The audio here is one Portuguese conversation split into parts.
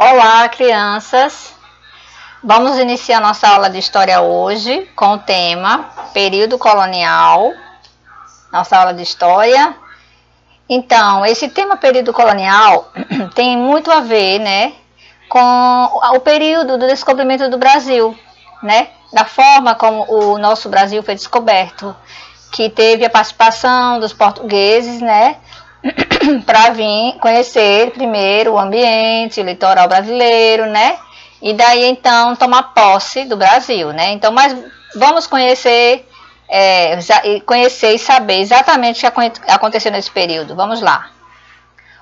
Olá, crianças! Vamos iniciar nossa aula de história hoje com o tema período colonial, nossa aula de história. Então, esse tema período colonial tem muito a ver, né, com o período do descobrimento do Brasil, né, da forma como o nosso Brasil foi descoberto, que teve a participação dos portugueses, né, para vir conhecer primeiro o ambiente, o litoral brasileiro, né? E daí então tomar posse do Brasil, né? Então, mas vamos conhecer, conhecer e saber exatamente o que aconteceu nesse período. Vamos lá.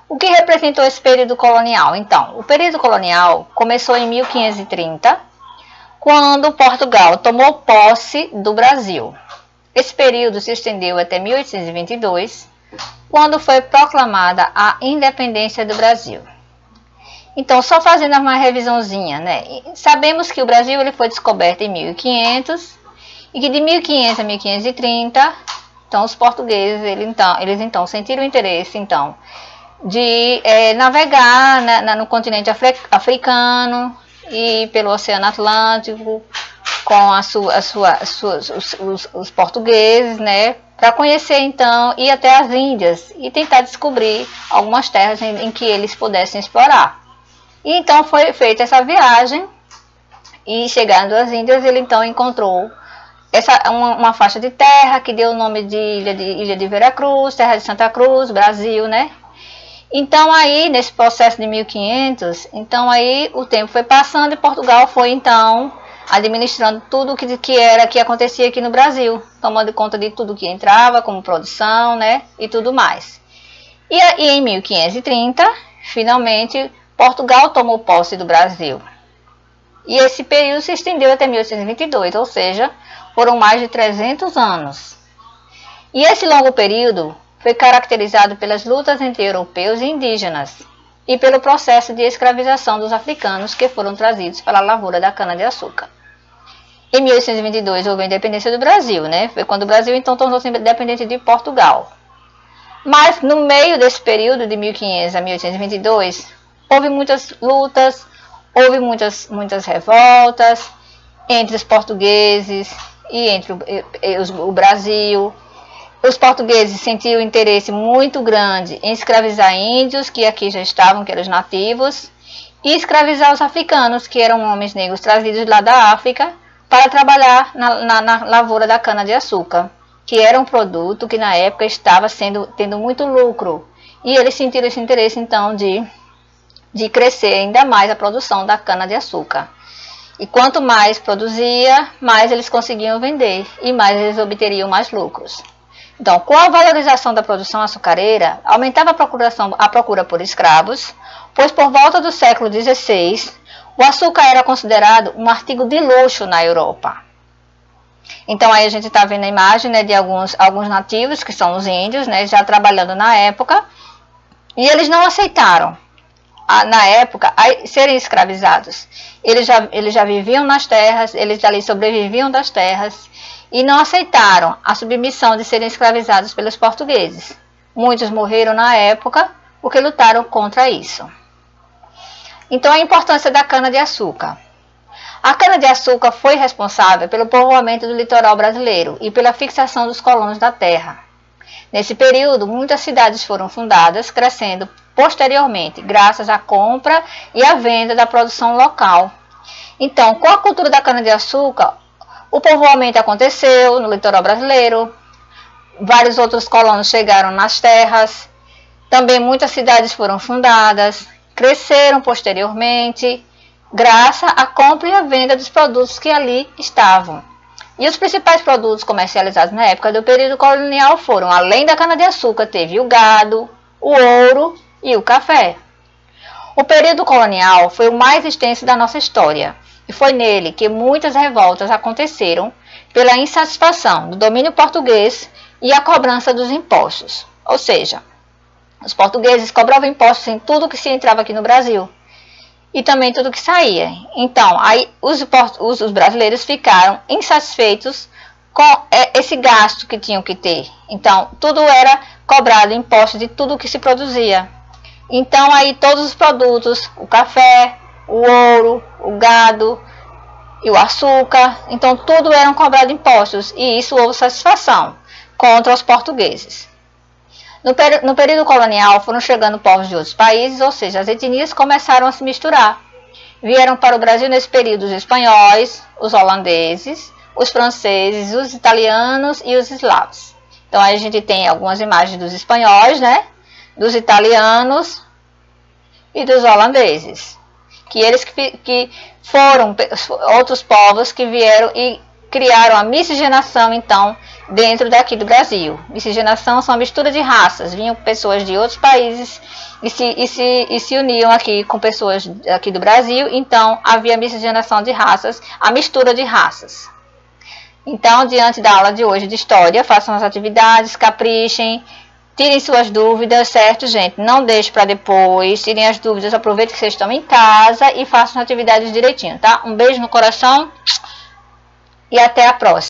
O que representou esse período colonial? Então, o período colonial começou em 1530, quando Portugal tomou posse do Brasil. Esse período se estendeu até 1822, quando foi proclamada a independência do Brasil. Então, só fazendo uma revisãozinha, né? Sabemos que o Brasil ele foi descoberto em 1500 e que de 1500 a 1530, então os portugueses eles então sentiram interesse então de navegar no continente africano e pelo Oceano Atlântico com os portugueses, né? Para conhecer, então, ir até as Índias e tentar descobrir algumas terras em que eles pudessem explorar. E então foi feita essa viagem e, chegando às Índias, ele então encontrou uma faixa de terra que deu o nome de Ilha de Veracruz, Terra de Santa Cruz, Brasil, né? Então aí, nesse processo de 1500, então aí o tempo foi passando e Portugal foi, então, administrando tudo que acontecia aqui no Brasil, tomando conta de tudo que entrava como produção, né, e tudo mais. E em 1530, finalmente, Portugal tomou posse do Brasil. E esse período se estendeu até 1822, ou seja, foram mais de 300 anos. E esse longo período foi caracterizado pelas lutas entre europeus e indígenas, e pelo processo de escravização dos africanos que foram trazidos para a lavoura da cana-de-açúcar. Em 1822 houve a independência do Brasil, né? Foi quando o Brasil então tornou-se independente de Portugal. Mas no meio desse período de 1500 a 1822, houve muitas lutas, houve muitas revoltas entre os portugueses e entre o Brasil. Os portugueses sentiam interesse muito grande em escravizar índios, que aqui já estavam, que eram os nativos, e escravizar os africanos, que eram homens negros trazidos lá da África, para trabalhar na lavoura da cana-de-açúcar, que era um produto que na época estava tendo muito lucro. E eles sentiram esse interesse, então, de crescer ainda mais a produção da cana-de-açúcar. E quanto mais produzia, mais eles conseguiam vender e mais eles obteriam mais lucros. Então, com a valorização da produção açucareira, aumentava a procura por escravos, pois por volta do século XVI, o açúcar era considerado um artigo de luxo na Europa. Então aí a gente está vendo a imagem, né, de alguns nativos, que são os índios, né, já trabalhando na época, e eles não aceitaram, na época, serem escravizados. Eles já viviam nas terras, eles ali sobreviviam das terras, e não aceitaram a submissão de serem escravizados pelos portugueses. Muitos morreram na época porque lutaram contra isso. Então, a importância da cana-de-açúcar. A cana-de-açúcar foi responsável pelo povoamento do litoral brasileiro e pela fixação dos colonos da terra. Nesse período, muitas cidades foram fundadas, crescendo posteriormente, graças à compra e à venda da produção local. Então, com a cultura da cana-de-açúcar, o povoamento aconteceu no litoral brasileiro, vários outros colonos chegaram nas terras, também muitas cidades foram fundadas, cresceram posteriormente, graças à compra e à venda dos produtos que ali estavam. E os principais produtos comercializados na época do período colonial foram, além da cana-de-açúcar, teve o gado, o ouro e o café. O período colonial foi o mais extenso da nossa história, e foi nele que muitas revoltas aconteceram pela insatisfação do domínio português e a cobrança dos impostos. Ou seja, os portugueses cobravam impostos em tudo que se entrava aqui no Brasil e também tudo que saía. Então, aí os brasileiros ficaram insatisfeitos com esse gasto que tinham que ter. Então, tudo era cobrado imposto de tudo que se produzia. Então, aí todos os produtos, o café, o ouro, o gado e o açúcar. Então tudo eram cobrados impostos e isso houve satisfação contra os portugueses. No período colonial foram chegando povos de outros países, ou seja, as etnias começaram a se misturar. Vieram para o Brasil nesse período os espanhóis, os holandeses, os franceses, os italianos e os eslavos. Então aí a gente tem algumas imagens dos espanhóis, né? Dos italianos e dos holandeses. Que eles que foram outros povos que vieram e criaram a miscigenação, então, dentro daqui do Brasil. Miscigenação são a mistura de raças. Vinham pessoas de outros países e se uniam aqui com pessoas aqui do Brasil. Então, havia miscigenação de raças, a mistura de raças. Então, diante da aula de hoje de História, façam as atividades, caprichem, tirem suas dúvidas, certo, gente? Não deixe para depois, tirem as dúvidas, aproveitem que vocês estão em casa e façam as atividades direitinho, tá? Um beijo no coração e até a próxima.